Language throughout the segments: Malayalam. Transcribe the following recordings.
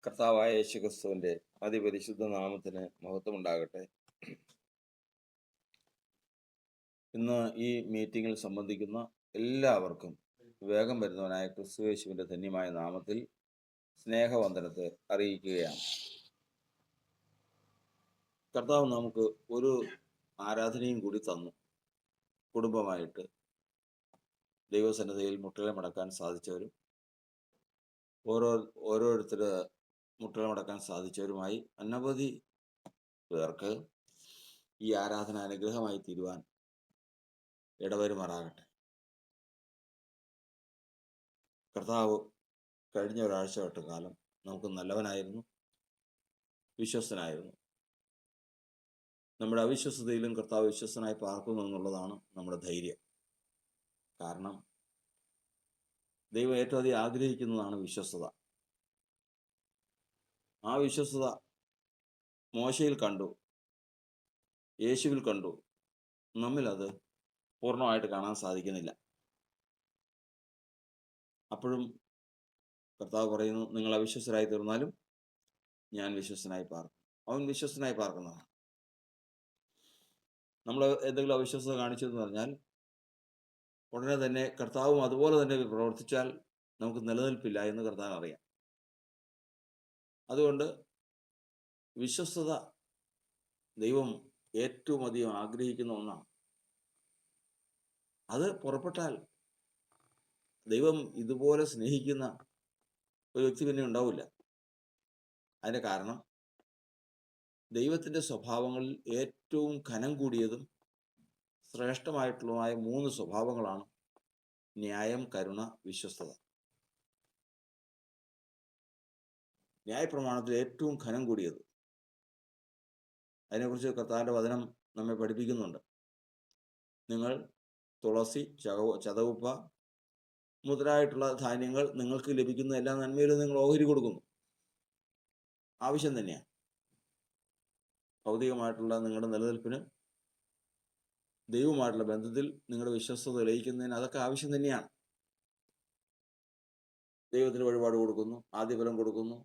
കർത്താവായ യേശുക്രിസ്തുവിന്റെ അതിപരിശുദ്ധ നാമത്തിന് മഹത്വമുണ്ടാകട്ടെ. ഇന്ന് ഈ മീറ്റിങ്ങിൽ സംബന്ധിക്കുന്ന എല്ലാവർക്കും വേഗം വരുന്നവനായ ക്രിസ്തുയേശുവിന്റെ ധന്യമായ നാമത്തിൽ സ്നേഹവന്ദനത്തെ അറിയിക്കുകയാണ്. കർത്താവ് നമുക്ക് ഒരു ആരാധനയും കൂടി തന്നു. കുടുംബമായിട്ട് ദൈവസന്നിധിയിൽ മുട്ടുകളമടക്കാൻ സാധിച്ചവരും ഓരോരുത്തര് മുട്ടുകളമടക്കാൻ സാധിച്ചവരുമായി അനവധി പേർക്ക് ഈ ആരാധന അനുഗ്രഹമായി തീരുവാൻ ഇടവരുമാറാകട്ടെ. കർത്താവ് കഴിഞ്ഞ ഒരാഴ്ച തൊട്ട് കാലം നമുക്ക് നല്ലവനായിരുന്നു, വിശ്വസ്തനായിരുന്നു. നമ്മുടെ അവിശ്വസ്തയിലും കർത്താവ് വിശ്വസ്തനായി പാർക്കുന്നു എന്നുള്ളതാണ് നമ്മുടെ ധൈര്യം. കാരണം ദൈവം ഏറ്റവും അധികം ആഗ്രഹിക്കുന്നതാണ് വിശ്വസ്തത. ആ വിശ്വസ്തത മോശയിൽ കണ്ടു, യേശുവിൽ കണ്ടു. നമ്മിൽ അത് പൂർണ്ണമായിട്ട് കാണാൻ സാധിക്കുന്നില്ല. അപ്പോഴും കർത്താവ് പറയുന്നു, നിങ്ങൾ അവിശ്വസ്തരായി തീർന്നാലും ഞാൻ വിശ്വസ്തനായി പാർക്കും. അവൻ വിശ്വസ്തനായി പാർക്കുന്നതാണ്. നമ്മൾ എന്തെങ്കിലും അവിശ്വസ്തത കാണിച്ചതെന്ന് പറഞ്ഞാൽ ഉടനെ തന്നെ കർത്താവും അതുപോലെ തന്നെ പ്രവർത്തിച്ചാൽ നമുക്ക് നിലനിൽപ്പില്ല എന്ന് കർത്താവ് അറിയാം. അതുകൊണ്ട് വിശ്വസ്തത ദൈവം ഏറ്റവും അധികം ആഗ്രഹിക്കുന്ന ഒന്നാണ്. അത് പുറപ്പെട്ടാൽ ദൈവം ഇതുപോലെ സ്നേഹിക്കുന്ന ഒരു വ്യക്തി പിന്നെ ഉണ്ടാവില്ല. അതിൻ്റെ കാരണം ദൈവത്തിൻ്റെ സ്വഭാവങ്ങളിൽ ഏറ്റവും ഘനം കൂടിയതും ശ്രേഷ്ഠമായിട്ടുള്ളതുമായ 3 സ്വഭാവങ്ങളാണ് ന്യായം, കരുണ, വിശ്വസ്തത. ന്യായപ്രമാണത്തിൽ ഏറ്റവും ഘനം കൂടിയത്. അതിനെക്കുറിച്ച് കർത്താവിൻ്റെ വചനം നമ്മെ പഠിപ്പിക്കുന്നുണ്ട്. നിങ്ങൾ തുളസി, ചതവുപ്പ മുതലായിട്ടുള്ള ധാന്യങ്ങൾ നിങ്ങൾക്ക് ലഭിക്കുന്ന എല്ലാ നന്മയിലും നിങ്ങൾ ഓഹരി കൊടുക്കുന്നു. ആവശ്യം തന്നെയാണ്. ഭൗതികമായിട്ടുള്ള നിങ്ങളുടെ നിലനിൽപ്പിന്, ദൈവവുമായിട്ടുള്ള ബന്ധത്തിൽ നിങ്ങളുടെ വിശ്വസ്തത തെളിയിക്കുന്നതിന് അതൊക്കെ ആവശ്യം തന്നെയാണ്. ദൈവത്തിന് വഴിപാട് കൊടുക്കുന്നു, ആദ്യഫലം കൊടുക്കുന്നു,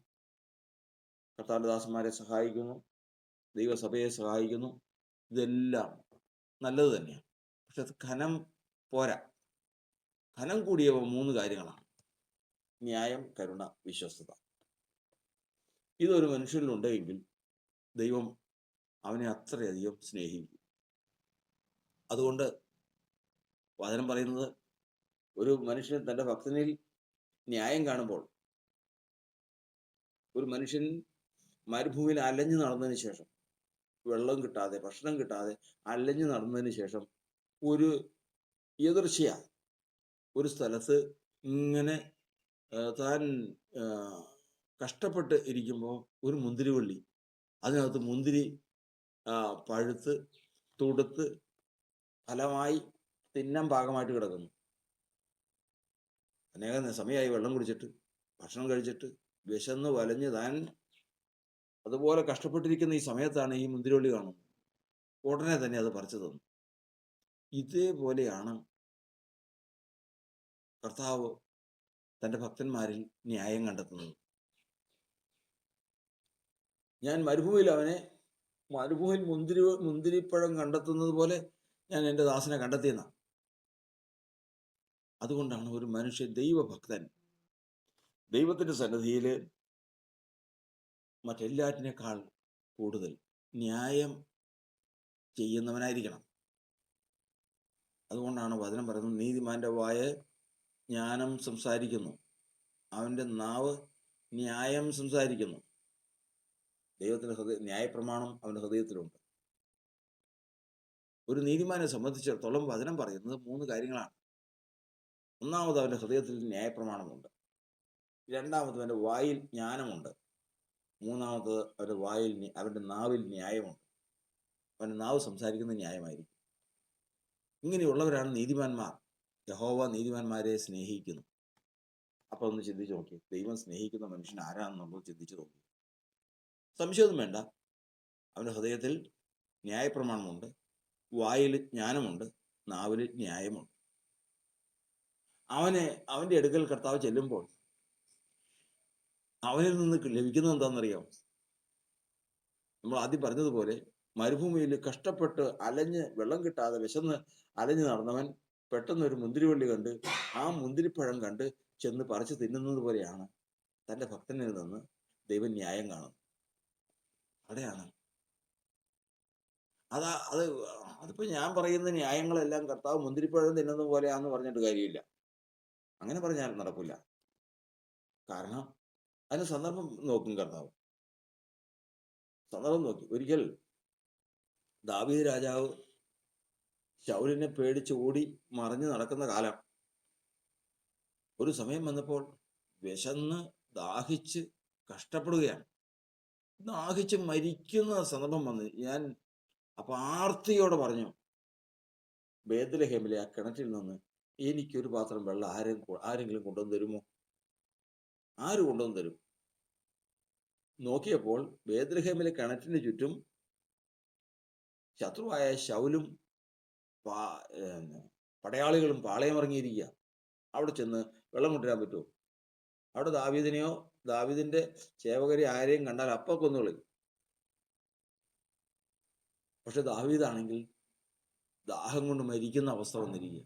കർത്താവിൻ്റെ ദാസന്മാരെ സഹായിക്കുന്നു, ദൈവസഭയെ സഹായിക്കുന്നു. ഇതെല്ലാം നല്ലത് തന്നെയാണ്. പക്ഷെ അത് ഘനം പോരാ. ഘനം കൂടിയ 3 കാര്യങ്ങളാണ്: ന്യായം, കരുണ, വിശ്വസ്തത. ഇതൊരു മനുഷ്യനിലുണ്ടെങ്കിൽ ദൈവം അവനെ അത്രയധികം സ്നേഹിക്കും. അതുകൊണ്ട് വചനം പറയുന്നത്, ഒരു മനുഷ്യൻ തൻ്റെ ഭക്തനിൽ ന്യായം കാണുമ്പോൾ, ഒരു മനുഷ്യൻ മരുഭൂമിയിൽ അലഞ്ഞു നടന്നതിന് ശേഷം, വെള്ളം കിട്ടാതെ, ഭക്ഷണം കിട്ടാതെ അലഞ്ഞു നടന്നതിന് ശേഷം ഒരു എതിർച്ചയ ഒരു സ്ഥലത്ത് ഇങ്ങനെ താൻ കഷ്ടപ്പെട്ട് ഇരിക്കുമ്പോൾ ഒരു മുന്തിരിവള്ളി, അതിനകത്ത് മുന്തിരി പഴുത്ത് തുടുത്ത് ഫലമായി തിന്നാൻ പാകമായിട്ട് കിടക്കുന്നു. അനേകം സമയമായി വെള്ളം കുടിച്ചിട്ട്, ഭക്ഷണം കഴിച്ചിട്ട്, വിശന്ന് വലഞ്ഞ് താൻ അതുപോലെ കഷ്ടപ്പെട്ടിരിക്കുന്ന ഈ സമയത്താണ് ഈ മുന്തിരിവള്ളി കാണുന്നത്. ഉടനെ തന്നെ അത് പറിച്ചു തന്നു. ഇതേപോലെയാണ് കർത്താവ് തൻ്റെ ഭക്തന്മാരിൽ ന്യായം കണ്ടെത്തുന്നത്. ഞാൻ മരുഭൂമിയിൽ മുന്തിരിപ്പഴം കണ്ടെത്തുന്നത് പോലെ ഞാൻ എൻ്റെ ദാസനെ കണ്ടെത്തിയെന്നാണ്. അതുകൊണ്ടാണ് ഒരു മനുഷ്യൻ, ദൈവഭക്തൻ, ദൈവത്തിൻ്റെ സന്നിധിയിൽ മറ്റെല്ലാറ്റിനേക്കാൾ കൂടുതൽ ന്യായം ചെയ്യുന്നവനായിരിക്കണം. അതുകൊണ്ടാണ് വചനം പറയുന്നത്, നീതിമാന്റെ വായ ജ്ഞാനം സംസാരിക്കുന്നു, അവൻ്റെ നാവ് ന്യായം സംസാരിക്കുന്നു. ദൈവത്തിൻ്റെ ന്യായപ്രമാണം അവൻ്റെ ഹൃദയത്തിലുണ്ട്. ഒരു നീതിമാനെ സംബന്ധിച്ചിടത്തോളം വചനം പറയുന്നത് 3 കാര്യങ്ങളാണ്. ഒന്നാമത്, അവൻ്റെ ഹൃദയത്തിൽ ന്യായപ്രമാണമുണ്ട്. രണ്ടാമത്, അവൻ്റെ വായിൽ ജ്ഞാനമുണ്ട്. മൂന്നാമത്, അവൻ്റെ നാവിൽ ന്യായമുണ്ട്. അവൻ്റെ നാവ് സംസാരിക്കുന്നത് ന്യായമായിരിക്കും. ഇങ്ങനെയുള്ളവരാണ് നീതിമാന്മാർ. യഹോവ നീതിമാന്മാരെ സ്നേഹിക്കുന്നു. അപ്പൊ ഒന്ന് ചിന്തിച്ചു നോക്കി, ദൈവം സ്നേഹിക്കുന്ന മനുഷ്യൻ ആരാണെന്നുള്ളത് ചിന്തിച്ചു നോക്കി. സംശയമൊന്നും വേണ്ട. അവൻ്റെ ഹൃദയത്തിൽ ന്യായപ്രമാണമുണ്ട്, വായിൽ ജ്ഞാനമുണ്ട്, നാവിൽ ന്യായമുണ്ട്. അവൻ്റെ അടുക്കൽ കർത്താവ് ചെല്ലുമ്പോൾ അവനിൽ നിന്ന് ലഭിക്കുന്നത് എന്താണെന്നറിയാം? നമ്മൾ ആദ്യം പറഞ്ഞതുപോലെ മരുഭൂമിയിൽ കഷ്ടപ്പെട്ട് അലഞ്ഞ് വെള്ളം കിട്ടാതെ വിശന്ന് അലഞ്ഞു നടന്നവൻ പെട്ടെന്ന് ഒരു മുന്തിരിവള്ളി കണ്ട് ആ മുന്തിരിപ്പഴം കണ്ട് ചെന്ന് പറിച്ച് തിന്നുന്നത് പോലെയാണ് തന്റെ ഭക്തനിൽ നിന്ന് ദൈവം ന്യായം കാണുന്നത്. അവിടെയാണ് അത് അതിപ്പോ ഞാൻ പറയുന്ന ന്യായങ്ങളെല്ലാം കർത്താവ് മുന്തിരിപ്പഴം തിന്നുന്നത് പോലെയാന്ന് പറഞ്ഞിട്ട് കാര്യമില്ല. അങ്ങനെ പറഞ്ഞാൽ നടക്കില്ല. കാരണം അതിന് സന്ദർഭം നോക്കും കർത്താവ്. സന്ദർഭം നോക്കി. ഒരിക്കൽ ദാവീദ് രാജാവ് ശൗലിനെ പേടിച്ച് ഓടി മറിഞ്ഞു നടക്കുന്ന കാലം. ഒരു സമയം വന്നപ്പോൾ വിശന്ന് ദാഹിച്ച് കഷ്ടപ്പെടുകയാണ്. ദാഹിച്ച് മരിക്കുന്ന സന്ദർഭം വന്ന് ഞാൻ അപ്പൊ ആർത്തിയോടെ പറഞ്ഞു, ബേത്ലഹേമിലെ ആ കിണറ്റിൽ നിന്ന് എനിക്കൊരു പാത്രം വെള്ളം ആരെങ്കിലും കൊണ്ടുവന്ന് തരുമോ? ആര് കൊണ്ടുവന്ന് തരും? നോക്കിയപ്പോൾ ബേത്ലഹേമിലെ കിണറ്റിന് ചുറ്റും ശത്രുവായ ശൗലും പടയാളികളും പാളയമിറങ്ങിയിരിക്കുക. അവിടെ ചെന്ന് വെള്ളം കൊണ്ടുവരാൻ പറ്റുമോ? അവിടെ ദാവീദിനെയോ ദാവീദിന്റെ സേവകരെ ആരെയും കണ്ടാൽ അപ്പൊ കൊന്നുകളയും. പക്ഷെ ദാവീദാണെങ്കിൽ ദാഹം കൊണ്ട് മരിക്കുന്ന അവസ്ഥ വന്നിരിക്കുക.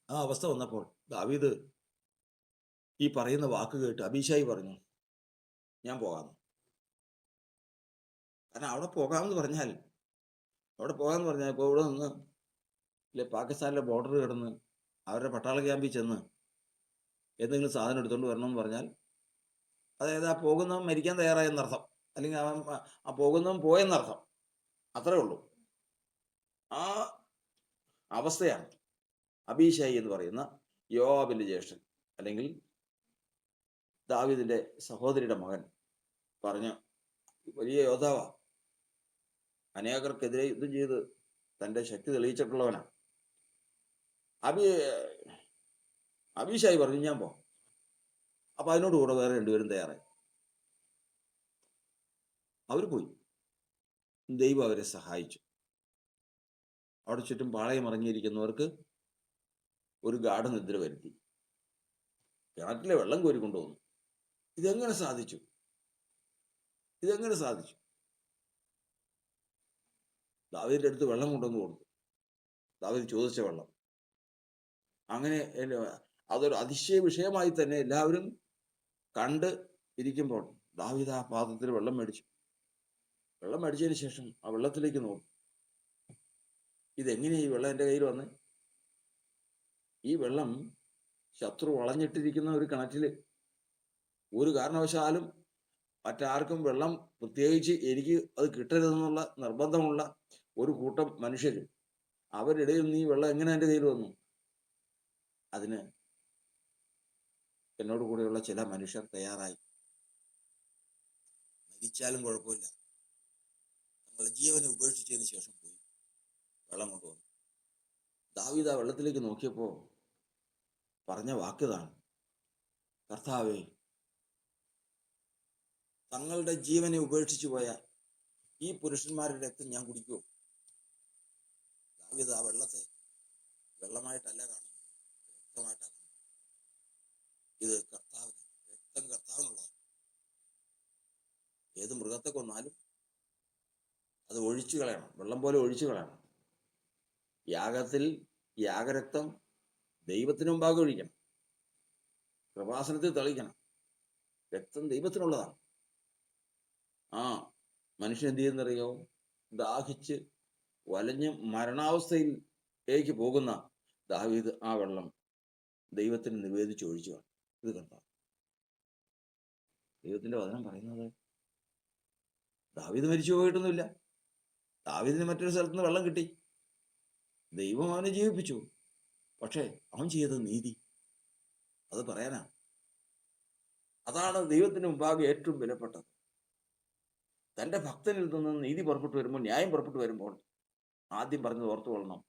ആ അവസ്ഥ വന്നപ്പോൾ ദാവീദ് ഈ പറയുന്ന വാക്ക് കേട്ട് അബീശായി പറഞ്ഞു, ഞാൻ പോകാമെന്ന്. കാരണം അവിടെ പോകാമെന്ന് പറഞ്ഞാൽ ഇപ്പോൾ ഇവിടെ നിന്ന് പാകിസ്ഥാനിലെ ബോർഡർ കിടന്ന് അവരുടെ പട്ടാള ക്യാമ്പിൽ ചെന്ന് എന്തെങ്കിലും സാധനം എടുത്തുകൊണ്ട് വരണമെന്ന് പറഞ്ഞാൽ, അതായത് ആ പോകുന്നവൻ മരിക്കാൻ തയ്യാറായെന്നർത്ഥം, അല്ലെങ്കിൽ അവൻ ആ പോകുന്നവൻ പോയെന്നർത്ഥം. അത്രേ ഉള്ളൂ. ആ അവസ്ഥയാണ് അബീശായി എന്ന് പറയുന്ന യോവാബിന്റെ ജ്യേഷ്ഠൻ, അല്ലെങ്കിൽ ദാവീദിന്റെ സഹോദരിയുടെ മകൻ പറഞ്ഞ വലിയ യോദ്ധാവാ, അനേകർക്കെതിരെ യുദ്ധം ചെയ്ത് തന്റെ ശക്തി തെളിയിച്ചിട്ടുള്ളവനാ. അബീശായി പറഞ്ഞു, ഞാൻ പോകാം. അപ്പൊ അതിനോട് കൂടെ വേറെ രണ്ടുപേരും തയ്യാറായി. അവർ പോയി. ദൈവം അവരെ സഹായിച്ചു. അവിടെ ചുറ്റും പാളയം ഇറങ്ങിയിരിക്കുന്നവർക്ക് ഒരു ഗാഠനിദ്ര വരുത്തി. കിണറ്റിലെ വെള്ളം കോരി കൊണ്ടുവന്നു. ഇതെങ്ങനെ സാധിച്ചു? ദാവീദിന്റെ അടുത്ത് വെള്ളം കൊണ്ടുവന്ന് കൊടുത്തു. ദാവീദ് ചോദിച്ച വെള്ളം. അങ്ങനെ അതൊരു അതിശയ വിഷയമായി തന്നെ എല്ലാവരും കണ്ട് ഇരിക്കുമ്പോൾ ദാവീദ് ആ പാത്രത്തിൽ വെള്ളം മേടിച്ചതിന് ശേഷം ആ വെള്ളത്തിലേക്ക് നോക്കും. ഇതെങ്ങനെയാ ഈ വെള്ളം എൻ്റെ കയ്യിൽ വന്ന്? ഈ വെള്ളം ശത്രു വളഞ്ഞിട്ടിരിക്കുന്ന ഒരു കിണറ്റില് ഒരു കാരണവശാലും മറ്റാർക്കും വെള്ളം, പ്രത്യേകിച്ച് എനിക്ക് അത് കിട്ടരുതെന്നുള്ള നിർബന്ധമുള്ള ഒരു കൂട്ടം മനുഷ്യര്, അവരിടയിൽ നിന്ന് ഈ വെള്ളം എങ്ങനെ എൻ്റെ കയ്യിൽ വന്നു? അതിന് എന്നോട് കൂടെയുള്ള ചില മനുഷ്യർ തയ്യാറായി. മരിച്ചാലും കുഴപ്പമില്ല, തങ്ങളുടെ ജീവനെ ഉപേക്ഷിച്ചതിന് ശേഷം പോയി വെള്ളം കൊണ്ടുവന്നു. ദാവീദ് ആ വെള്ളത്തിലേക്ക് നോക്കിയപ്പോ പറഞ്ഞ വാക്കിതാണ്, കർത്താവേ, തങ്ങളുടെ ജീവനെ ഉപേക്ഷിച്ചു പോയ ഈ പുരുഷന്മാരുടെ രക്തം ഞാൻ കുടിക്കുമോ? ദാവീദ് ആ വെള്ളത്തെ വെള്ളമായിട്ടല്ല കാണുന്നത്, രക്തമായിട്ടാണ്. ഇത് കർത്താവിന്, രക്തം കർത്താവിനുള്ളതാണ്. ഏത് മൃഗത്തെ കൊന്നാലും അത് ഒഴിച്ചു കളയണം, വെള്ളം പോലെ ഒഴിച്ചു കളയണം. യാഗത്തിൽ യാഗരക്തം ദൈവത്തിന് മുമ്പാകെ ഒഴിക്കണം, കൃപാസനത്തിൽ തെളിക്കണം. രക്തം ദൈവത്തിനുള്ളതാണ്. ആ മനുഷ്യൻ എന്ത് ചെയ്യുന്നറിയോ? ദാഹിച്ച് വലഞ്ഞ് മരണാവസ്ഥയിലേക്ക് പോകുന്ന ദാവീദ് ആ വെള്ളം ദൈവത്തിന് നിവേദിച്ച് ഒഴിച്ചു. ഇത് കണ്ട ദൈവത്തിന്റെ വചനം പറയുന്നത്, ദാവീദ് മരിച്ചു പോയിട്ടൊന്നുമില്ല. ദാവീദിന് മറ്റൊരു സ്ഥലത്ത് നിന്ന് വെള്ളം കിട്ടി, ദൈവം അവനെ ജീവിപ്പിച്ചു. പക്ഷേ അവൻ ചെയ്തത് നീതി, അത് പറയാനാ. അതാണ് ദൈവത്തിന് മുമ്പാകെ ഏറ്റവും വിലപ്പെട്ടത്. തന്റെ ഭക്തനിൽ നിന്ന് നീതി പുറപ്പെട്ടു വരുമ്പോൾ, ന്യായം പുറപ്പെട്ടു വരുമ്പോൾ, ആദ്യം പറഞ്ഞത് ഓർത്തു കൊള്ളണം,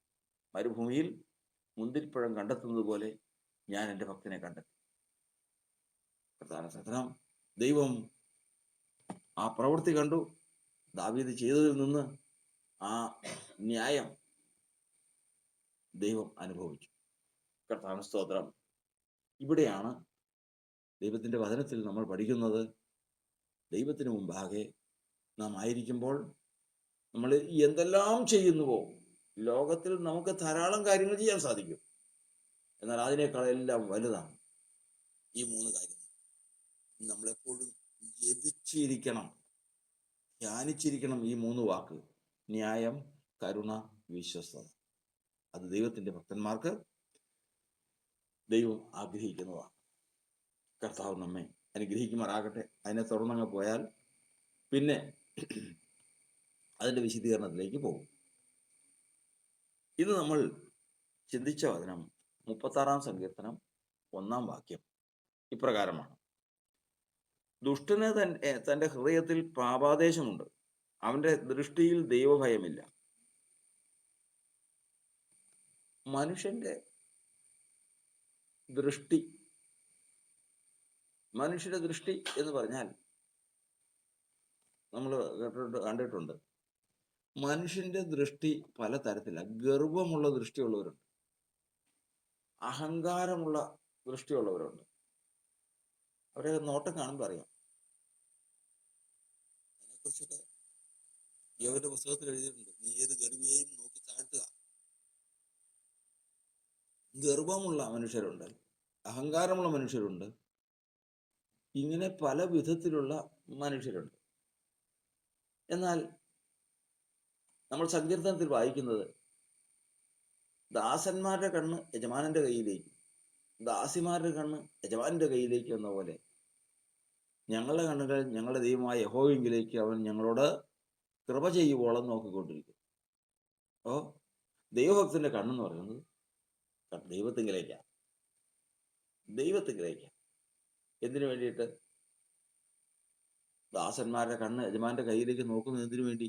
മരുഭൂമിയിൽ മുന്തിരിപ്പഴം കണ്ടെത്തുന്നത് പോലെ ഞാൻ എൻ്റെ ഭക്തനെ കണ്ടെത്തി. പ്രധാന സത്രം ദൈവം ആ പ്രവൃത്തി കണ്ടു. ദാവീദ് ചെയ്തതിൽ നിന്ന് ആ ന്യായം ദൈവം അനുഭവിച്ചു. കർത്താവിന് സ്തോത്രം. ഇവിടെയാണ് ദൈവത്തിൻ്റെ വചനത്തിൽ നമ്മൾ പഠിക്കുന്നത്, ദൈവത്തിന് മുമ്പാകെ നാം ആയിരിക്കുമ്പോൾ നമ്മൾ എന്തെല്ലാം ചെയ്യുന്നുവോ, ലോകത്തിൽ നമുക്ക് ധാരാളം കാര്യങ്ങൾ ചെയ്യാൻ സാധിക്കും. എന്നാൽ അതിനേക്കാളെല്ലാം വലുതാണ് ഈ 3 കാര്യങ്ങൾ. നമ്മളെപ്പോഴും ജപിച്ചിരിക്കണം, ധ്യാനിച്ചിരിക്കണം ഈ 3 വാക്ക്: ന്യായം, കരുണ, വിശ്വസ്തത. അത് ദൈവത്തിൻ്റെ ഭക്തന്മാർക്ക് ദൈവം ആഗ്രഹിക്കുന്നതാണ്. കർത്താവ് നമ്മെ അനുഗ്രഹിക്കുമാറാകട്ടെ. അതിനെ തുടർന്നങ്ങ് പോയാൽ പിന്നെ അതിൻ്റെ വിശദീകരണത്തിലേക്ക് പോകും. ഇത് നമ്മൾ ചിന്തിച്ച വചനം 36-ാം സങ്കീർത്തനം 1-ാം വാക്യം ഇപ്രകാരമാണ്: ദുഷ്ടന് തൻ്റെ ഹൃദയത്തിൽ പാപാദേശമുണ്ട്, അവൻ്റെ ദൃഷ്ടിയിൽ ദൈവഭയമില്ല. മനുഷ്യന്റെ ദൃഷ്ടി എന്ന് പറഞ്ഞാൽ നമ്മൾ കണ്ടിട്ടുണ്ട്. മനുഷ്യന്റെ ദൃഷ്ടി പല തരത്തിലാണ്. ഗർവമുള്ള ദൃഷ്ടിയുള്ളവരുണ്ട്, അഹങ്കാരമുള്ള ദൃഷ്ടിയുള്ളവരുണ്ട്. അവരെ നോട്ടം കാണുമ്പോൾ അറിയാം. അതിനെക്കുറിച്ചൊക്കെ യോബിന്റെ പുസ്തകത്തിൽ എഴുതിയിട്ടുണ്ട്: നീ ഏത് ഗർവിയെയും നോക്കി താഴ്ത്തുക. ഗർവമുള്ള മനുഷ്യരുണ്ട്, അഹങ്കാരമുള്ള മനുഷ്യരുണ്ട്, ഇങ്ങനെ പല വിധത്തിലുള്ള മനുഷ്യരുണ്ട്. എന്നാൽ നമ്മൾ സങ്കീർത്തനത്തിൽ വായിക്കുന്നത്, ദാസന്മാരുടെ കണ്ണ് യജമാനന്റെ കയ്യിലേക്ക്, ദാസിമാരുടെ കണ്ണ് യജമാനന്റെ കയ്യിലേക്ക് എന്ന പോലെ ഞങ്ങളുടെ കണ്ണുകൾ ഞങ്ങളുടെ ദൈവമായ യഹോവയെങ്കിലേക്ക് അവൻ ഞങ്ങളോട് കൃപ ചെയ്യുവോളം നോക്കിക്കൊണ്ടിരിക്കും. അപ്പോൾ ദൈവഭക്തന്റെ കണ്ണെന്ന് പറയുന്നത് ദൈവത്തിങ്കിലേക്കാണ്. എന്തിനു വേണ്ടിയിട്ട്? ദാസന്മാരുടെ കണ്ണ് യജമാന്റെ കയ്യിലേക്ക് നോക്കുന്നത് എന്തിനു വേണ്ടി?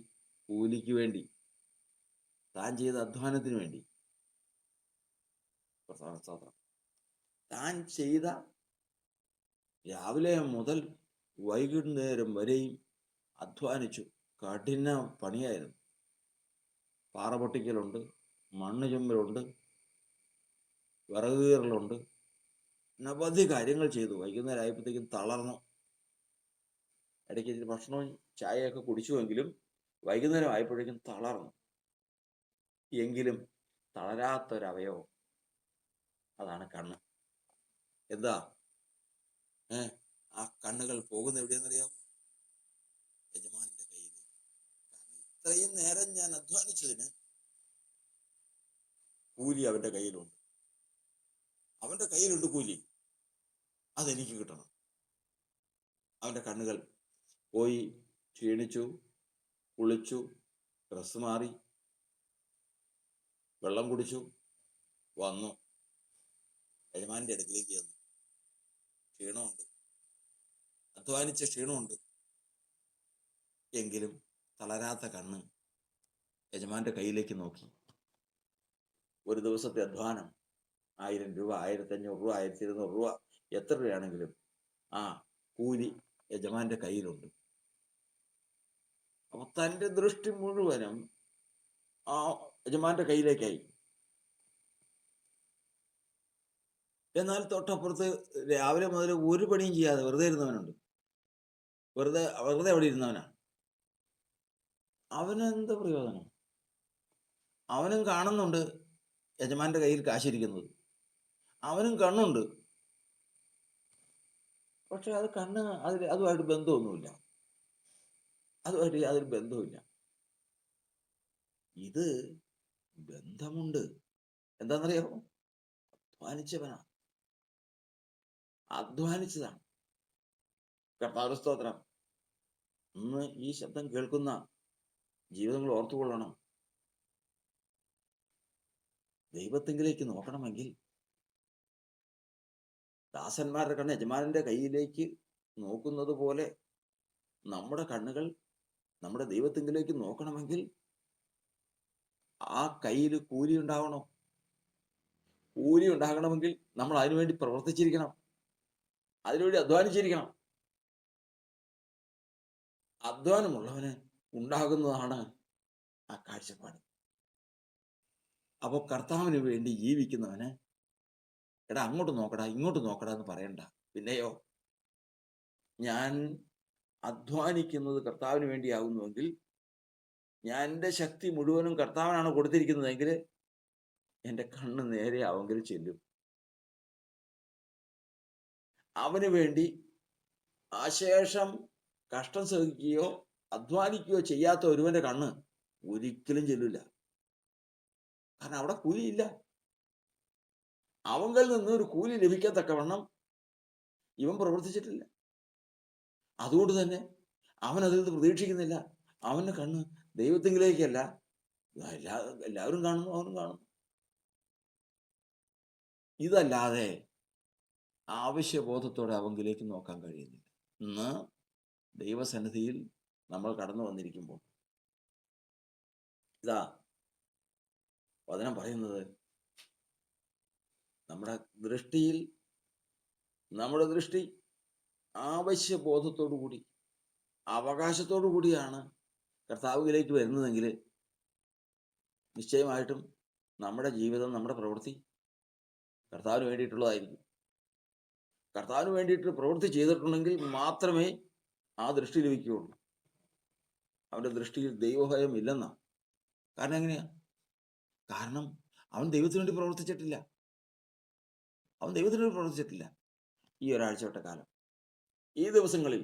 കൂലിക്ക് വേണ്ടി, താൻ ചെയ്ത അധ്വാനത്തിന് വേണ്ടി. താൻ ചെയ്ത രാവിലെ മുതൽ വൈകുന്നേരം വരെയും അധ്വാനിച്ചു. കഠിന പണിയായിരുന്നു. പാറ പൊട്ടിക്കലുണ്ട്, മണ്ണ് ചുമലുണ്ട്, വിറക് കീറലുണ്ട്, അനവധി കാര്യങ്ങൾ ചെയ്തു. വൈകുന്നേരം ആയപ്പോഴത്തേക്കും തളർന്നു. ഇടയ്ക്ക് ഇച്ചിരി ഭക്ഷണവും ചായയൊക്കെ കുടിച്ചുവെങ്കിലും വൈകുന്നേരം ആയപ്പോഴേക്കും തളർന്നു. എങ്കിലും തളരാത്തൊരവയവം, അതാണ് കണ്ണ്. എന്താ ആ കണ്ണുകൾ പോകുന്ന എവിടെയെന്നറിയാമോ? യജമാനന്റെ കയ്യിലേക്ക്. കാരണം ഇത്രയും നേരം ഞാൻ അധ്വാനിച്ചതിന് കൂലി അവന്റെ കയ്യിലുണ്ട്. അവന്റെ കയ്യിലുണ്ട് കൂലി, അതെനിക്ക് കിട്ടണം. അവന്റെ കണ്ണുകൾ പോയി ക്ഷീണിച്ചു, കുളിച്ചു, ഡ്രസ്സ് മാറി, വെള്ളം കുടിച്ചു, വന്നു, യജമാന്റെ അടുക്കിലേക്ക് ചെന്നു. ക്ഷീണമുണ്ട്, അധ്വാനിച്ച ക്ഷീണമുണ്ട്. എങ്കിലും തളരാത്ത കണ്ണ് യജമാന്റെ കയ്യിലേക്ക് നോക്കി. ഒരു ദിവസത്തെ അധ്വാനം 1000 രൂപ, 1500 രൂപ, 1200 രൂപ, എത്ര രൂപയാണെങ്കിലും ആ കൂലി യജമാന്റെ കയ്യിലുണ്ട്. അപ്പൊ തൻ്റെ ദൃഷ്ടി മുഴുവനും ആ യജമാന്റെ കയ്യിലേക്കായി. എന്നാൽ തൊട്ടപ്പുറത്ത് രാവിലെ മുതൽ ഒരു പണിയും ചെയ്യാതെ വെറുതെ ഇരുന്നവനുണ്ട്. വെറുതെ അവിടെ ഇരുന്നവനാണ്. അവനെന്ത് പ്രയോജനം? അവനും കാണുന്നുണ്ട് യജമാന്റെ കയ്യിൽ കാശിരിക്കുന്നത്, അവനും കണ്ണുണ്ട്. പക്ഷെ അത് കണ്ണ് അതുമായിട്ട് ബന്ധമൊന്നുമില്ല. അതുമായിട്ട് യാതൊരു ബന്ധവുമില്ല. ഇത് ബന്ധമുണ്ട്. എന്താണെന്നറിയാമോ? അധ്വാനിച്ചതാണ്. കർത്താവിന്റെ സ്തോത്രം. ഇന്ന് ഈ ശബ്ദം കേൾക്കുന്ന ജീവിതങ്ങൾ ഓർത്തുകൊള്ളണം. ദൈവത്തെങ്കിലേക്ക് നോക്കണമെങ്കിൽ ദാസന്മാരുടെ കണ്ണ് യജമാനന്റെ കയ്യിലേക്ക് നോക്കുന്നത് പോലെ നമ്മുടെ കണ്ണുകൾ നമ്മുടെ ദൈവത്തെങ്കിലേക്ക് നോക്കണമെങ്കിൽ ആ കയ്യിൽ കൂലി ഉണ്ടാവണം. കൂലി ഉണ്ടാകണമെങ്കിൽ നമ്മൾ അതിനുവേണ്ടി പ്രവർത്തിച്ചിരിക്കണം, അതിനുവേണ്ടി അധ്വാനിച്ചിരിക്കണം. അധ്വാനമുള്ളവന് ഉണ്ടാകുന്നതാണ് ആ കാഴ്ചപ്പാട്. അപ്പോൾ കർത്താവിന് വേണ്ടി ജീവിക്കുന്നവന് എടാ അങ്ങോട്ട് നോക്കടാ ഇങ്ങോട്ട് നോക്കടാ എന്ന് പറയണ്ട. പിന്നെയോ ഞാൻ അധ്വാനിക്കുന്നത് കർത്താവിന് വേണ്ടിയാകുന്നുവെങ്കിൽ, ഞാൻ എൻ്റെ ശക്തി മുഴുവനും കർത്താവിനാണ് കൊടുത്തിരിക്കുന്നതെങ്കിൽ, എൻ്റെ കണ്ണ് നേരെ അവങ്കിൽ ചെല്ലും. അവന് വേണ്ടി അശേഷം കഷ്ടം സഹിക്കുകയോ അധ്വാനിക്കുകയോ ചെയ്യാത്ത ഒരുവന്റെ കണ്ണ് ഒരിക്കലും ചെല്ലില്ല. കാരണം അവിടെ കൂലിയില്ല. അവങ്കിൽ നിന്ന് ഒരു കൂലി ലഭിക്കത്തക്കവണ്ണം ഇവൻ പ്രവർത്തിച്ചിട്ടില്ല. അതുകൊണ്ട് തന്നെ അവൻ അതിൽ നിന്ന് പ്രതീക്ഷിക്കുന്നില്ല. അവന്റെ കണ്ണ് ദൈവത്തിങ്കിലേക്കല്ല, എല്ലാവരും കാണുന്നു, അവനും കാണുന്നു. ഇതല്ലാതെ ആവശ്യബോധത്തോടെ അവങ്കിലേക്ക് നോക്കാൻ കഴിയുന്നില്ല. ഇന്ന് ദൈവസന്നിധിയിൽ നമ്മൾ കടന്നു വന്നിരിക്കുമ്പോൾ ഇതാ വചനം പറയുന്നത്, നമ്മുടെ ദൃഷ്ടി ആവശ്യബോധത്തോടു കൂടി, അവകാശത്തോടു കൂടിയാണ് കർത്താവിലേക്ക് വരുന്നതെങ്കിൽ നിശ്ചയമായിട്ടും നമ്മുടെ ജീവിതം, നമ്മുടെ പ്രവൃത്തി കർത്താവിന് വേണ്ടിയിട്ടുള്ളതായിരിക്കും. കർത്താവിന് വേണ്ടിയിട്ട് പ്രവൃത്തി ചെയ്തിട്ടുണ്ടെങ്കിൽ മാത്രമേ ആ ദൃഷ്ടി ലഭിക്കുകയുള്ളൂ. അവൻ്റെ ദൃഷ്ടിയിൽ ദൈവഭയം ഇല്ലെന്നാണ്. കാരണം എങ്ങനെയാ? കാരണം അവൻ ദൈവത്തിന് വേണ്ടി പ്രവർത്തിച്ചിട്ടില്ല. ഈ ഒരാഴ്ചവട്ട കാലം, ഈ ദിവസങ്ങളിൽ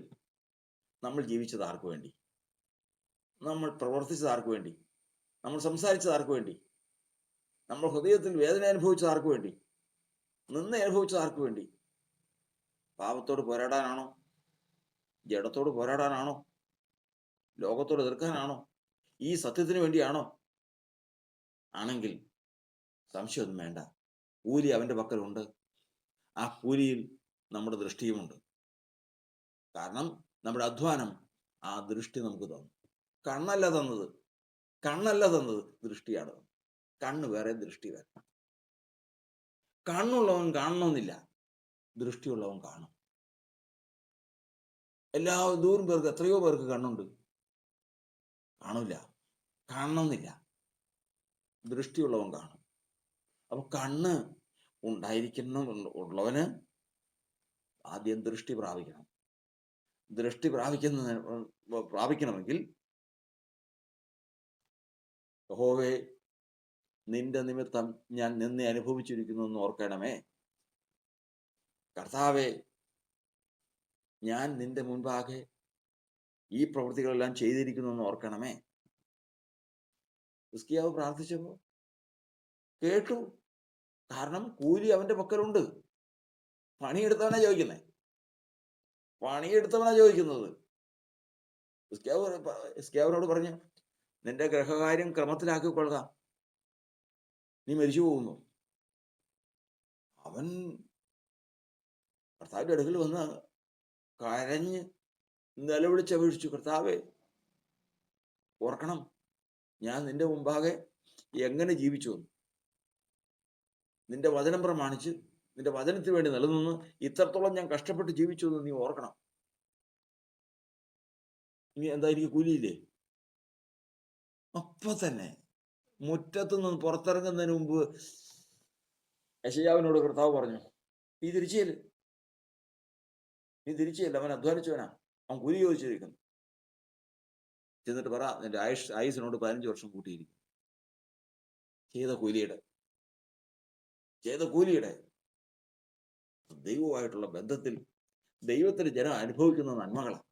നമ്മൾ ജീവിച്ചത് ആർക്ക് വേണ്ടി? നമ്മൾ പ്രവർത്തിച്ചത് ആർക്ക് വേണ്ടി? നമ്മൾ സംസാരിച്ചത് ആർക്ക് വേണ്ടി? നമ്മൾ ഹൃദയത്തിൽ വേദന അനുഭവിച്ചത് ആർക്ക് വേണ്ടി? നിന്ന അനുഭവിച്ചത് ആർക്ക് വേണ്ടി? പാപത്തോട് പോരാടാനാണോ? ജഡത്തോട് പോരാടാനാണോ? ലോകത്തോട് എതിർക്കാനാണോ? ഈ സത്യത്തിന് വേണ്ടിയാണോ? ആണെങ്കിൽ സംശയമൊന്നും വേണ്ട, കൂലി അവൻ്റെ പക്കലുണ്ട്. ആ കൂലിയിൽ നമ്മുടെ ദൃഷ്ടിയുമുണ്ട്. കാരണം നമ്മുടെ അധ്വാനം ആ ദൃഷ്ടി നമുക്ക് തന്നു. കണ്ണല്ല തന്നത്, ദൃഷ്ടിയാണ് തന്നത്. കണ്ണ് വേറെ, ദൃഷ്ടി വേറെ. കണ്ണുള്ളവൻ കാണണമെന്നില്ല, ദൃഷ്ടിയുള്ളവൻ കാണും. എത്രയോ പേർക്ക് കണ്ണുണ്ട്, കാണില്ല, കാണണമെന്നില്ല. ദൃഷ്ടിയുള്ളവൻ കാണും. അപ്പൊ കണ്ണ് ഉള്ളവന് ആദ്യം ദൃഷ്ടി പ്രാപിക്കണം. ദൃഷ്ടി പ്രാപിക്കണമെങ്കിൽ യഹോവേ, നിന്റെ നിമിത്തം ഞാൻ നിന്നെ അനുഭവിച്ചിരിക്കുന്നു എന്ന് ഓർക്കണമേ. കർത്താവേ, ഞാൻ നിന്റെ മുൻപാകെ ഈ പ്രവൃത്തികളെല്ലാം ചെയ്തിരിക്കുന്നു എന്ന് ഓർക്കണമേ. ഹിസ്കിയാവ് പ്രാർത്ഥിച്ചപ്പോ കേട്ടു. കാരണം കൂലി അവന്റെ പക്കലുണ്ട്. പണിയെടുത്തവനാ ചോദിക്കുന്നത്. ഹിസ്കിയാവിനോട് പറഞ്ഞു, നിന്റെ ഗ്രഹകാര്യം ക്രമത്തിലാക്കിക്കൊള്ളുക, നീ മരിച്ചു പോകുന്നു. അവൻ കർത്താവിന്റെ അടുക്കൽ വന്ന് കരഞ്ഞ് നിലവിളിച്ചപേക്ഷിച്ചു, കർത്താവേ, ഓർക്കണം ഞാൻ നിന്റെ മുമ്പാകെ എങ്ങനെ ജീവിച്ചു, നിന്റെ വചനം പ്രമാണിച്ച് നിന്റെ വചനത്തിന് വേണ്ടി നിലനിന്ന് ഇത്രത്തോളം ഞാൻ കഷ്ടപ്പെട്ട് ജീവിച്ചു എന്ന് നീ ഓർക്കണം. ഇനി എന്താ, എനിക്ക് കൂലിയില്ലേ? അപ്പൊ തന്നെ മുറ്റത്തു നിന്ന് പുറത്തിറങ്ങുന്നതിന് മുമ്പ് യെശയ്യാവിനോട് കർത്താവ് പറഞ്ഞു, നീ തിരിച്ചേല്, അവൻ അധ്വാനിച്ചവനാ, അവൻ കൂലി ചോദിച്ചിരിക്കുന്നു. ചെന്നിട്ട് പറ, നിന്റെ ആയുസിനോട് 15 വർഷം കൂട്ടിയിരിക്കും. ചെയ്ത കൂലിയുടെ ദൈവമായിട്ടുള്ള ബന്ധത്തിൽ ദൈവത്തിന് ജനം അനുഭവിക്കുന്ന നന്മകളാണ്.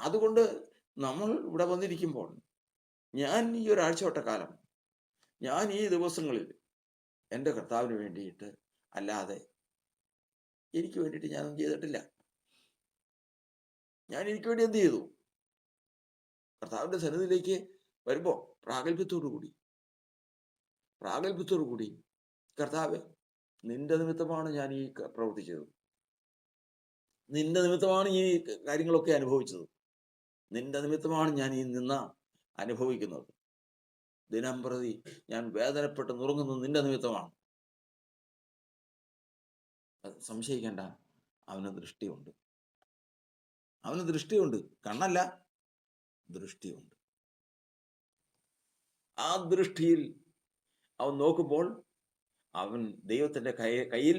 അതുകൊണ്ട് നമ്മൾ ഇവിടെ വന്നിരിക്കുമ്പോൾ, ഞാൻ ഈ ഒരാഴ്ചവട്ട കാലം, ഞാൻ ഈ ദിവസങ്ങളിൽ എൻ്റെ കർത്താവിന് വേണ്ടിയിട്ട് അല്ലാതെ എനിക്ക് വേണ്ടിയിട്ട് ഞാനൊന്നും ചെയ്തിട്ടില്ല. ഞാൻ എനിക്ക് വേണ്ടി എന്ത് ചെയ്തു? കർത്താവിൻ്റെ സന്നിധിയിലേക്ക് വരുമ്പോൾ പ്രാഗൽഭ്യത്തോടു കൂടി കർത്താവ്, നിന്റെ നിമിത്തമാണ് ഞാൻ ഈ പ്രവർത്തിച്ചത്, നിന്റെ നിമിത്തമാണ് ഈ കാര്യങ്ങളൊക്കെ അനുഭവിച്ചത്, നിന്റെ നിമിത്തമാണ് ഞാൻ ഈ അനുഭവിക്കുന്നത്, ദിനം പ്രതി ഞാൻ വേദനപ്പെട്ട് നുറുങ്ങുന്നത് നിന്റെ നിമിത്തമാണ്. സംശയിക്കേണ്ട, അവന് ദൃഷ്ടിയുണ്ട്. കണ്ണല്ല, ദൃഷ്ടിയുണ്ട്. ആ ദൃഷ്ടിയിൽ അവൻ നോക്കുമ്പോൾ അവൻ ദൈവത്തിന്റെ കയ്യിൽ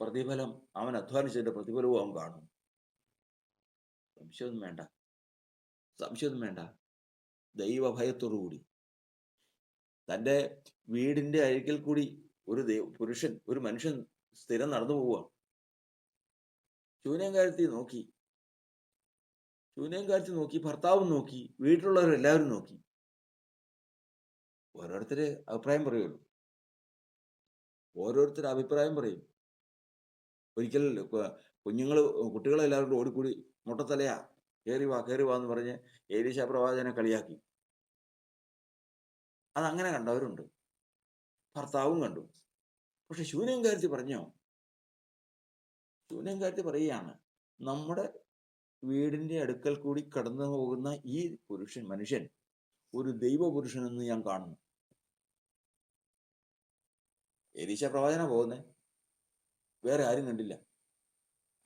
പ്രതിഫലം, അവൻ അധ്വാനിച്ചതിന്റെ പ്രതിഫലവും അവൻ കാണും. സംശയമൊന്നും വേണ്ട, സംശയമൊന്നും വേണ്ട. ദൈവഭയത്തോടുകൂടി തൻ്റെ വീടിൻ്റെ അരികിൽ കൂടി ഒരു മനുഷ്യൻ സ്ഥിരം നടന്നു പോവുക. ശൂന്യംകാരത്തി നോക്കി, ഭർത്താവും നോക്കി, വീട്ടിലുള്ളവരെല്ലാവരും നോക്കി. ഓരോരുത്തര് അഭിപ്രായം പറയുള്ളൂ, അഭിപ്രായം പറയും. ഒരിക്കൽ കുട്ടികളെല്ലാവരും ഓടിക്കൂടി മുട്ടത്തലയാ, കയറി വാ എന്ന് പറഞ്ഞ് ഏലീശാ പ്രവാചകനെ കളിയാക്കി. അതങ്ങനെ കണ്ടവരുണ്ട്, ഭർത്താവും കണ്ടു. പക്ഷെ ശൂന്യംകാരത്തി പറയുകയാണ്, നമ്മുടെ വീടിന്റെ അടുക്കൽ കൂടി കടന്നു പോകുന്ന ഈ മനുഷ്യൻ ഒരു ദൈവപുരുഷനെന്ന് ഞാൻ കാണുന്നു. എലീശ പ്രവാചന പോകുന്നേ, വേറെ ആരും കണ്ടില്ല.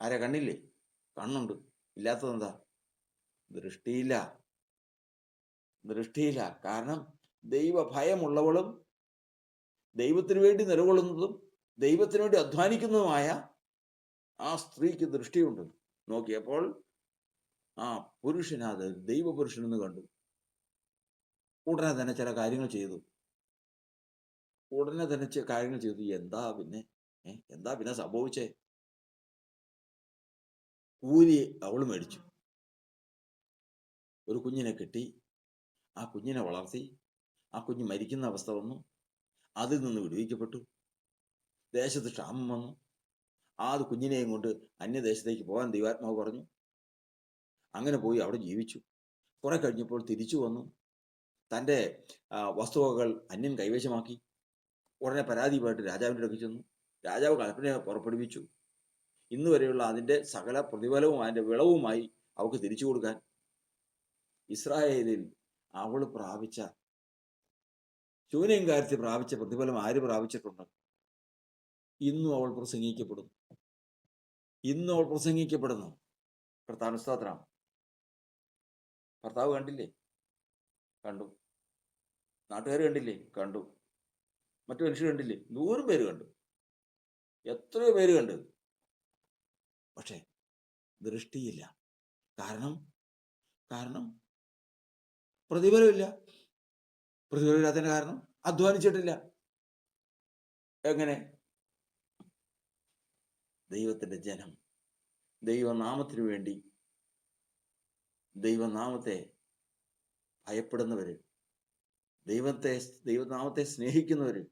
ആരെ കണ്ണില്ലേ? കണ്ണുണ്ട്. ഇല്ലാത്തതെന്താ? ദൃഷ്ടിയില്ല. കാരണം ദൈവഭയമുള്ളവളും ദൈവത്തിനു വേണ്ടി നിലകൊള്ളുന്നതും ദൈവത്തിനു വേണ്ടി അധ്വാനിക്കുന്നതുമായ ആ സ്ത്രീക്ക് ദൃഷ്ടിയുണ്ട്. നോക്കിയപ്പോൾ ആ പുരുഷനത് ദൈവപുരുഷനെന്ന് കണ്ടു. ഉടനെ തന്നെ ചില കാര്യങ്ങൾ ചെയ്തു. എന്താ പിന്നെ സംഭവിച്ചേ? കൂലി അവൾ മേടിച്ചു. ഒരു കുഞ്ഞിനെ കിട്ടി, ആ കുഞ്ഞിനെ വളർത്തി, ആ കുഞ്ഞ് മരിക്കുന്ന അവസ്ഥ വന്നു, അതിൽ നിന്ന് വിടുവിക്കപ്പെട്ടു. ദേശത്ത് ക്ഷാമം വന്നു, ആ കുഞ്ഞിനെയും കൊണ്ട് അന്യദേശത്തേക്ക് പോകാൻ ദൈവാത്മാവ് പറഞ്ഞു. അങ്ങനെ പോയി അവിടെ ജീവിച്ചു. കുറെ കഴിഞ്ഞപ്പോൾ തിരിച്ചു വന്നു, തൻ്റെ വസ്തുവകൾ അന്യൻ കൈവശമാക്കി. ഉടനെ പരാതിയുമായിട്ട് രാജാവിൻ്റെ അടുക്കൽ ചെന്നു. രാജാവ് കൽപ്പന പുറപ്പെടുവിച്ചു, ഇന്ന് വരെയുള്ള അതിൻ്റെ സകല പ്രതിഫലവും അതിൻ്റെ വിളവുമായി അവൾക്ക് തിരിച്ചു കൊടുക്കാൻ. ഇസ്രായേലിൽ അവൾ പ്രാപിച്ച, ശൂന്യംകാരത്തി പ്രാപിച്ച പ്രതിഫലം ആര് പ്രാപിച്ചിട്ടുണ്ട്? ഇന്നും അവൾ പ്രസംഗിക്കപ്പെടുന്നു. കർത്താവിന് സ്തോത്രം. ഭർത്താവ് കണ്ടില്ലേ? കണ്ടു. നാട്ടുകാർ കണ്ടില്ലേ? കണ്ടു. മറ്റു മനുഷ്യർ കണ്ടില്ലേ? 100 പേര് കണ്ടു, എത്രയോ പേര് കണ്ടു. പക്ഷെ ദൃഷ്ടിയില്ല. കാരണം പ്രതിഫലമില്ല. പ്രതിഫലമില്ലാത്തതിന്റെ കാരണം അധ്വാനിച്ചിട്ടില്ല. എങ്ങനെ? ദൈവത്തിന്റെ ജനം, ദൈവനാമത്തിനു വേണ്ടി, ദൈവനാമത്തെ ഭയപ്പെടുന്നവര്, ദൈവനാമത്തെ സ്നേഹിക്കുന്നവര്,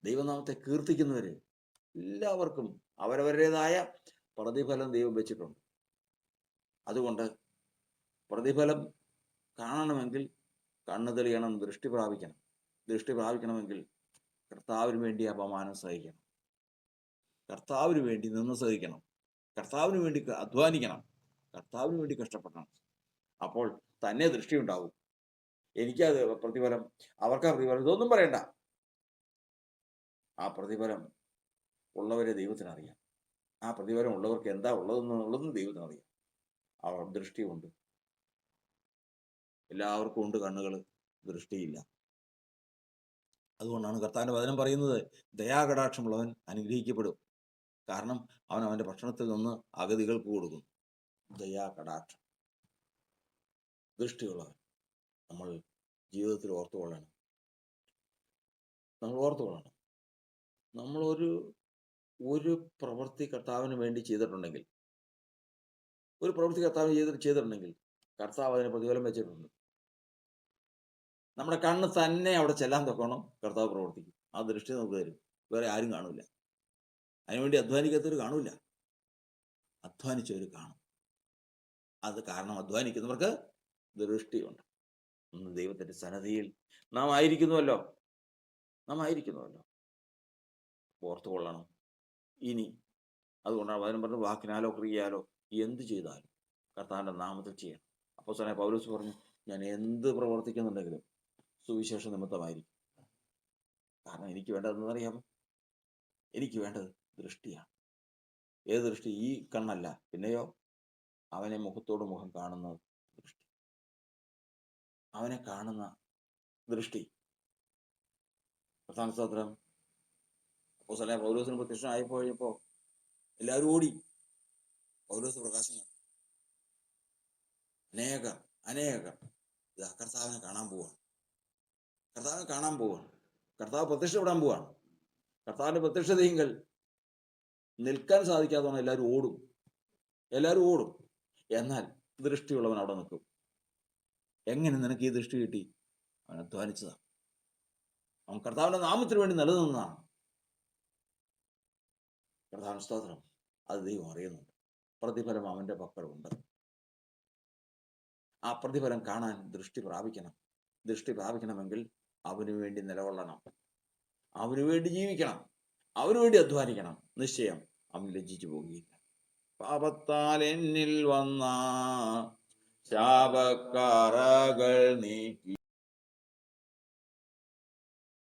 ദൈവനാമത്തെ കീർത്തിക്കുന്നവര്, എല്ലാവർക്കും അവരവരുടേതായ പ്രതിഫലം ദൈവം വെച്ചിട്ടുണ്ട്. അതുകൊണ്ട് പ്രതിഫലം കാണണമെങ്കിൽ കണ്ണു തെളിയണം, ദൃഷ്ടി പ്രാപിക്കണമെങ്കിൽ കർത്താവിന് വേണ്ടി അപമാനം സഹിക്കണം, കർത്താവിന് വേണ്ടി നിന്ന് സഹിക്കണം, കർത്താവിന് വേണ്ടി അധ്വാനിക്കണം, കർത്താവിന് വേണ്ടി കഷ്ടപ്പെടണം. അപ്പോൾ തന്നെ ദൃഷ്ടി ഉണ്ടാവും. എനിക്കത് പ്രതിഫലം, അവർക്കാ പ്രതിഫലം, ഇതൊന്നും പറയണ്ട. ആ പ്രതിഫലം ഉള്ളവരെ ദൈവത്തിനറിയാം. ആ പ്രതിഫലം ഉള്ളവർക്ക് എന്താ ഉള്ളതെന്നുള്ളതും ദൈവത്തിനറിയാം. അവർ ദൃഷ്ടിയുണ്ട്. എല്ലാവർക്കും ഉണ്ട് കണ്ണുകൾ, ദൃഷ്ടിയില്ല. അതുകൊണ്ടാണ് കർത്താവിന്റെ വചനം പറയുന്നത്, ദയാകടാക്ഷമുള്ളവൻ അനുഗ്രഹിക്കപ്പെടും. കാരണം അവൻ അവന്റെ ഭക്ഷണത്തിൽ നിന്ന് അഗതികൾക്ക് കൊടുക്കും. ദയാകടാക്ഷം. ദൃഷ്ടിയുള്ളവൻ നമ്മൾ ജീവിതത്തിൽ ഓർത്തുകൊള്ളണം. നമ്മൾ ഒരു പ്രവൃത്തി കർത്താവിന് വേണ്ടി ചെയ്തിട്ടുണ്ടെങ്കിൽ, കർത്താവ് അതിന് പ്രതിഫലം വെച്ചിട്ടുണ്ട്. നമ്മുടെ കണ്ണ് തന്നെ അവിടെ ചെല്ലാൻ തൊക്കണം, കർത്താവ് പ്രവർത്തിക്കും. ആ ദൃഷ്ടി നമുക്ക് തരും. വേറെ ആരും കാണൂല. അതിനുവേണ്ടി അധ്വാനിക്കാത്തവർ കാണൂല, അധ്വാനിച്ചവർ കാണും. അത് കാരണം അധ്വാനിക്കുന്നവർക്ക് ദൃഷ്ടിയുണ്ട്. ദൈവത്തിന്റെ സന്നദ്ധിയിൽ നാം ആയിരിക്കുന്നുവല്ലോ. ഓർത്തുകൊള്ളണം. ഇനി അതുകൊണ്ടാണ് വചനം പറഞ്ഞത്, വാക്കിനാലോ ക്രിയയാലോ എന്ത് ചെയ്താലും കർത്താവിന്റെ നാമത്തിൽ ചെയ്യണം. അപ്പോസ്തലനായ പൗലോസ് പറഞ്ഞു, ഞാൻ എന്ത് പ്രവർത്തിക്കുന്നുണ്ടെങ്കിലും സുവിശേഷ നിമിത്തമായിരിക്കും. കാരണം എനിക്ക് വേണ്ടതെന്ന് അറിയാമോ? എനിക്ക് വേണ്ടത് ദൃഷ്ടിയാണ്. ഏത് ദൃഷ്ടി? ഈ കണ്ണല്ല, പിന്നെയോ അവനെ മുഖത്തോട് മുഖം കാണുന്ന ദൃഷ്ടി, അവനെ കാണുന്ന ദൃഷ്ടി. പ്രധാന സ്തോത്രം. അപ്പോസ്തലനായ പൗലോസിന് പ്രത്യക്ഷനായപ്പോ എല്ലാവരും ഓടി. പൗലോസ് പ്രകാശം കണ്ടു. അനേകർ അനേകർ ഇതാ കർത്താവിനെ കാണാൻ പോവാണ്. കർത്താവിനെ കാണാൻ പോവാണ്. കർത്താവ് പ്രത്യക്ഷപ്പെടാൻ പോവാണ്. കർത്താവിന്റെ പ്രത്യക്ഷതയെങ്കിൽ നിൽക്കാൻ സാധിക്കാത്തവണ്ണം എല്ലാവരും ഓടും. എല്ലാവരും ഓടും. എന്നാൽ ദൃഷ്ടിയുള്ളവൻ അവിടെ നിൽക്കും. എങ്ങനെ നിനക്ക് ഈ ദൃഷ്ടി കിട്ടി? അവൻ അധ്വാനിച്ചതാണ്. അവൻ കർത്താവിന്റെ നാമത്തിന് വേണ്ടി നിലനിന്നതാണ്. കർത്താവിന് സ്തോത്രം. അത് ദൈവം അറിയുന്നുണ്ട്. പ്രതിഫലം അവന്റെ പക്കലുണ്ട്. ആ പ്രതിഫലം കാണാൻ ദൃഷ്ടി പ്രാപിക്കണം. ദൃഷ്ടി പ്രാപിക്കണമെങ്കിൽ അവന് വേണ്ടി നിലകൊള്ളണം. അവന് വേണ്ടി ജീവിക്കണം. അവന് വേണ്ടി അധ്വാനിക്കണം. നിശ്ചയം അവൻ ലജ്ജിച്ചു പോകുകയില്ല. പാപത്താൽ എന്നിൽ വന്ന ശാപക്കറകൾ നീക്കി